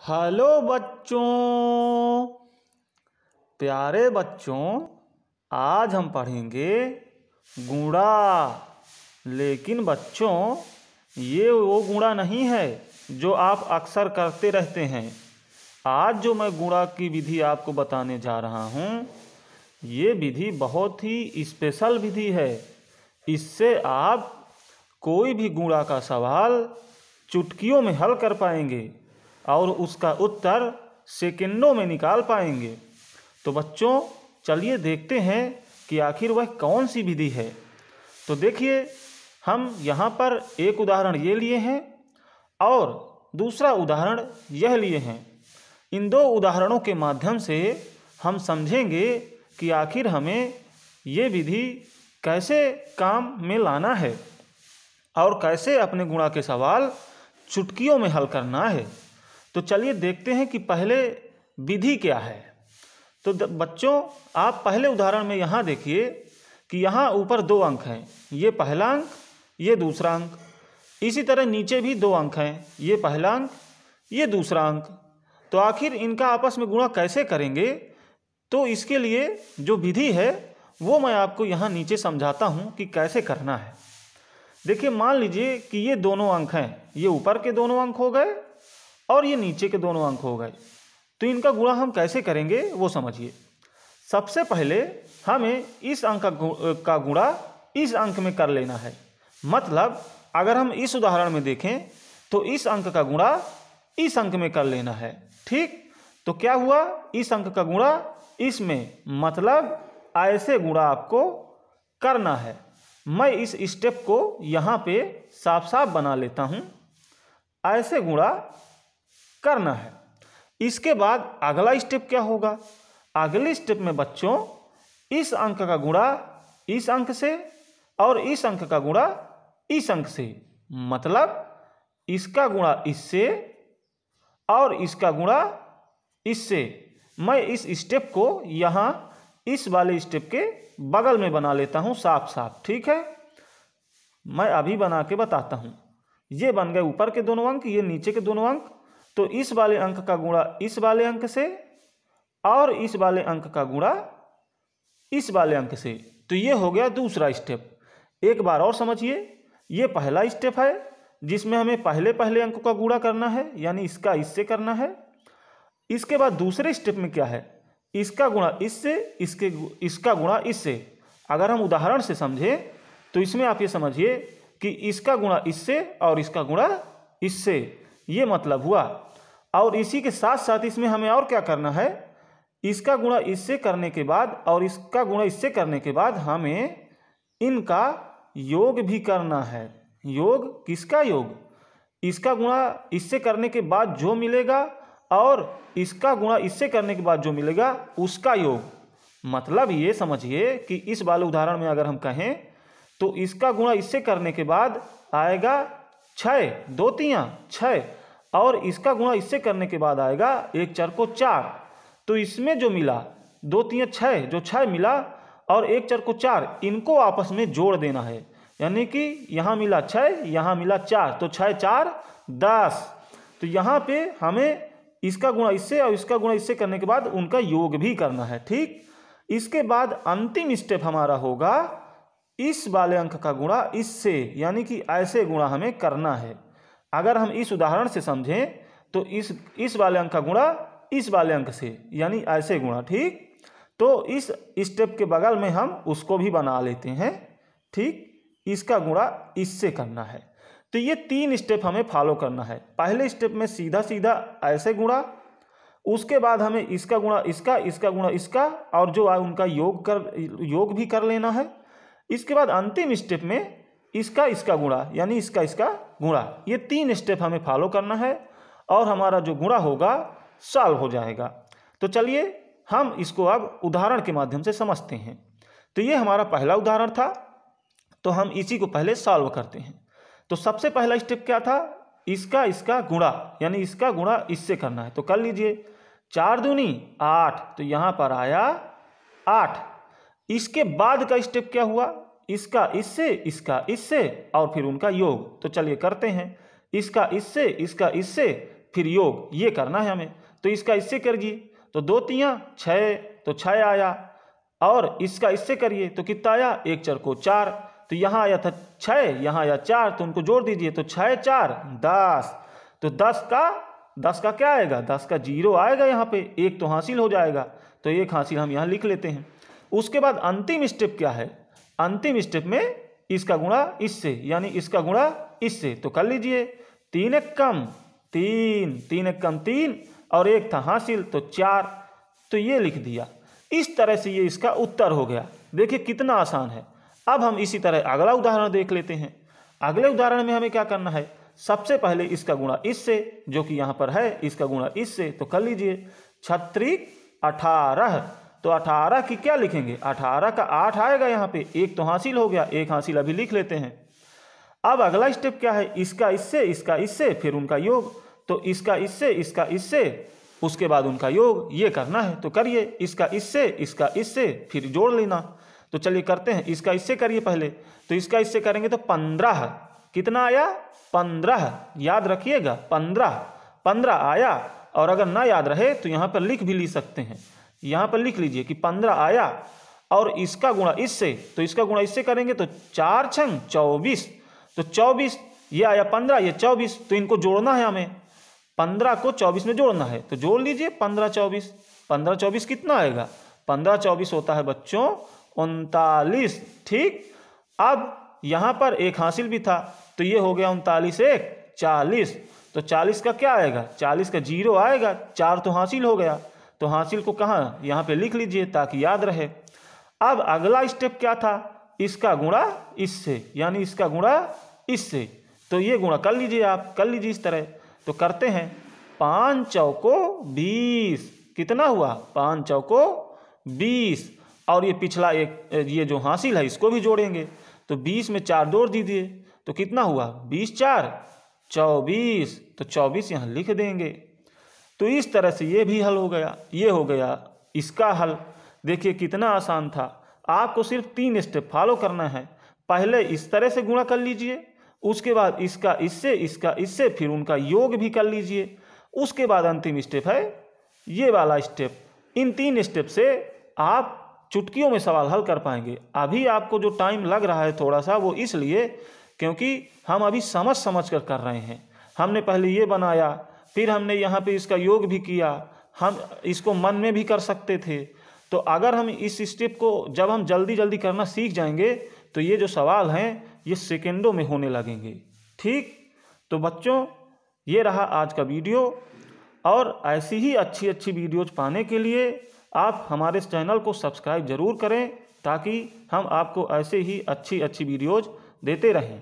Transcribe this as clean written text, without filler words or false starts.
Hello बच्चों, प्यारे बच्चों, आज हम पढ़ेंगे गुणा। लेकिन बच्चों, ये वो गुणा नहीं है जो आप अक्सर करते रहते हैं। आज जो मैं गुणा की विधि आपको बताने जा रहा हूँ, ये विधि बहुत ही स्पेशल विधि है। इससे आप कोई भी गुणा का सवाल चुटकियों में हल कर पाएंगे और उसका उत्तर सेकंडों में निकाल पाएंगे। तो बच्चों, चलिए देखते हैं कि आखिर वह कौन सी विधि है। तो देखिए, हम यहाँ पर एक उदाहरण ये लिए हैं और दूसरा उदाहरण यह लिए हैं। इन दो उदाहरणों के माध्यम से हम समझेंगे कि आखिर हमें ये विधि कैसे काम में लाना है और कैसे अपने गुणा के सवाल चुटकियों में हल करना है। तो चलिए देखते हैं कि पहले विधि क्या है। तो बच्चों, आप पहले उदाहरण में यहाँ देखिए कि यहाँ ऊपर 2 अंक हैं, ये पहला अंक, ये दूसरा अंक। इसी तरह नीचे भी 2 अंक हैं, ये पहला अंक, ये दूसरा अंक। तो आखिर इनका आपस में गुणा कैसे करेंगे? तो इसके लिए जो विधि है वो मैं आपको यहाँ नीचे समझाता हूँ कि कैसे करना है। देखिए, मान लीजिए कि ये दोनों अंक हैं, ये ऊपर के दोनों अंक हो गए और ये नीचे के दोनों अंक हो गए। तो इनका गुणा हम कैसे करेंगे वो समझिए। सबसे पहले हमें इस अंक का गुणा इस अंक में कर लेना है। मतलब अगर हम इस उदाहरण में देखें तो इस अंक का गुणा इस अंक में कर लेना है। ठीक, तो क्या हुआ? इस अंक का गुणा इसमें, मतलब ऐसे गुणा आपको करना है। मैं इस स्टेप को यहाँ पे साफ साफ बना लेता हूँ। ऐसे गुणा करना है। इसके बाद अगला स्टेप क्या होगा? अगले स्टेप में बच्चों, इस अंक का गुणा इस अंक से और इस अंक का गुणा इस अंक से, मतलब इसका गुणा इससे और इसका गुणा इससे। मैं इस स्टेप को यहाँ इस वाले स्टेप के बगल में बना लेता हूँ साफ साफ। ठीक है, मैं अभी बना के बताता हूँ। ये बन गए ऊपर के दोनों अंक, ये नीचे के दोनों अंक। तो इस वाले अंक का गुणा इस वाले अंक से और इस वाले अंक का गुणा इस वाले अंक से। तो ये हो गया दूसरा स्टेप। एक बार और समझिए, ये पहला स्टेप है जिसमें हमें पहले पहले अंक का गुणा करना है, यानी इसका इससे करना है। इसके बाद दूसरे स्टेप में क्या है? इसका गुणा इससे, इसका गुणा इससे। अगर हम उदाहरण से समझें तो इसमें आप ये समझिए कि इसका गुणा इससे और इसका गुणा इससे, ये मतलब हुआ। और इसी के साथ साथ इसमें हमें और क्या करना है? इसका गुणा इससे करने के बाद और इसका गुणा इससे करने के बाद हमें इनका योग भी करना है। योग किसका? योग इसका गुणा इससे करने के बाद जो मिलेगा और इसका गुणा इससे करने के बाद जो मिलेगा उसका योग। मतलब ये समझिए कि इस वाले उदाहरण में अगर हम कहें तो इसका गुणा इससे करने के बाद आएगा 6, 2 तियां 6, और इसका गुणा इससे करने के बाद आएगा 1 4 को 4। तो इसमें जो मिला 2 तियां 6, जो 6 मिला और 1 4 को 4, इनको आपस में जोड़ देना है। यानी कि यहाँ मिला 6, यहाँ मिला 4, तो 6 4 10। तो यहाँ पे हमें इसका गुणा इससे और इसका गुणा इससे करने के बाद उनका योग भी करना है। ठीक, इसके बाद अंतिम स्टेप हमारा होगा इस वाले अंक का गुणा इससे, यानी कि ऐसे गुणा हमें करना है। अगर हम इस उदाहरण से समझें तो इस वाले अंक का गुणा इस वाले अंक से, यानी ऐसे गुणा। ठीक, तो इस स्टेप के बगल में हम उसको भी बना लेते हैं। ठीक, इसका गुणा इससे करना है। तो ये 3 स्टेप हमें फॉलो करना है। पहले स्टेप में सीधा सीधा ऐसे गुणा, उसके बाद हमें इसका गुणा इसका, इसका गुणा इसका, और जो उनका योग भी कर लेना है। इसके बाद अंतिम स्टेप में इसका इसका गुणा, यानी इसका इसका गुणा। ये 3 स्टेप हमें फॉलो करना है और हमारा जो गुणा होगा सॉल्व हो जाएगा। तो चलिए हम इसको अब उदाहरण के माध्यम से समझते हैं। तो ये हमारा पहला उदाहरण था, तो हम इसी को पहले सॉल्व करते हैं। तो सबसे पहला स्टेप क्या था? इसका इसका गुणा, यानी इसका गुणा इससे करना है। तो कर लीजिए, 4 दूनी 8, तो यहाँ पर आया 8। इसके बाद का स्टेप क्या हुआ? इसका इससे और फिर उनका योग। तो चलिए करते हैं। इसका इससे, फिर योग, ये करना है हमें। तो इसका इससे करिए तो 2 तियां 6, तो 6 आया, और इसका इससे करिए तो कितना आया, 1 4 को 4, तो यहाँ आया था 6, यहाँ आया 4, तो उनको जोड़ दीजिए तो 6 4 10, तो 10 का क्या आएगा, 10 का 0 आएगा, यहाँ पे 1 तो हासिल हो जाएगा, तो 1 हासिल हम यहाँ लिख लेते हैं। उसके बाद अंतिम स्टेप क्या है, अंतिम स्टेप में इसका गुणा इससे, यानी इसका गुणा इससे, तो कर लीजिए 3 1 कम 3, 3 1 कम 3, और 1 था हासिल तो 4, तो ये लिख दिया। इस तरह से ये इसका उत्तर हो गया। देखिए कितना आसान है। अब हम इसी तरह अगला उदाहरण देख लेते हैं। अगले उदाहरण में हमें क्या करना है, सबसे पहले इसका गुणा इससे, जो कि यहाँ पर है, इसका गुणा इससे, तो कर लीजिए 36 18, तो 18 की क्या लिखेंगे, 18 का 8 आएगा, यहाँ पे 1 तो हासिल हो गया, 1 हासिल अभी लिख लेते हैं। अब अगला स्टेप क्या है, इसका इससे फिर उनका योग, तो इसका इससे उसके बाद उनका योग, ये करना है। तो करिए, इसका इससे फिर जोड़ लेना। तो चलिए करते हैं, इसका इससे करिए पहले, तो इसका इससे करेंगे तो 15, कितना आया 15, याद रखिएगा 15 आया। और अगर ना याद रहे तो यहाँ पर लिख भी ली सकते हैं, यहाँ पर लिख लीजिए कि 15 आया, और इसका गुणा इससे, तो इसका गुणा इससे करेंगे तो 4 6 24, तो 24, ये आया 15, ये 24, तो इनको जोड़ना है हमें, 15 को 24 में जोड़ना है, तो जोड़ लीजिए 15 24 कितना आएगा, 15 24 होता है बच्चों 39। ठीक, अब यहाँ पर 1 हासिल भी था, तो ये हो गया 39 1 40, तो 40 का क्या आएगा, 40 का 0 आएगा, 4 तो हासिल हो गया, तो हासिल को कहाँ, यहाँ पे लिख लीजिए ताकि याद रहे। अब अगला स्टेप क्या था, इसका गुणा इससे, यानी इसका गुणा इससे, तो ये गुणा कर लीजिए, आप कर लीजिए इस तरह। तो करते हैं, 5 चौको 20, कितना हुआ, 5 चौको 20, और ये पिछला एक ये जो हासिल है इसको भी जोड़ेंगे, तो 20 में 4 जोड़ दीजिए, तो कितना हुआ, 20 4 24, तो 24 यहाँ लिख देंगे। तो इस तरह से ये भी हल हो गया, ये हो गया इसका हल। देखिए कितना आसान था। आपको सिर्फ 3 स्टेप फॉलो करना है। पहले इस तरह से गुणा कर लीजिए, उसके बाद इसका इससे फिर उनका योग भी कर लीजिए, उसके बाद अंतिम स्टेप है ये वाला स्टेप। इन 3 स्टेप से आप चुटकियों में सवाल हल कर पाएंगे। अभी आपको जो टाइम लग रहा है थोड़ा सा, वो इसलिए क्योंकि हम अभी समझ कर रहे हैं। हमने पहले ये बनाया, फिर हमने यहाँ पे इसका योग भी किया, हम इसको मन में भी कर सकते थे। तो अगर हम इस स्टेप को जब हम जल्दी करना सीख जाएंगे, तो ये जो सवाल हैं ये सेकंडों में होने लगेंगे। ठीक, तो बच्चों ये रहा आज का वीडियो, और ऐसी ही अच्छी वीडियोज पाने के लिए आप हमारे चैनल को सब्सक्राइब ज़रूर करें, ताकि हम आपको ऐसे ही अच्छी वीडियोज देते रहें।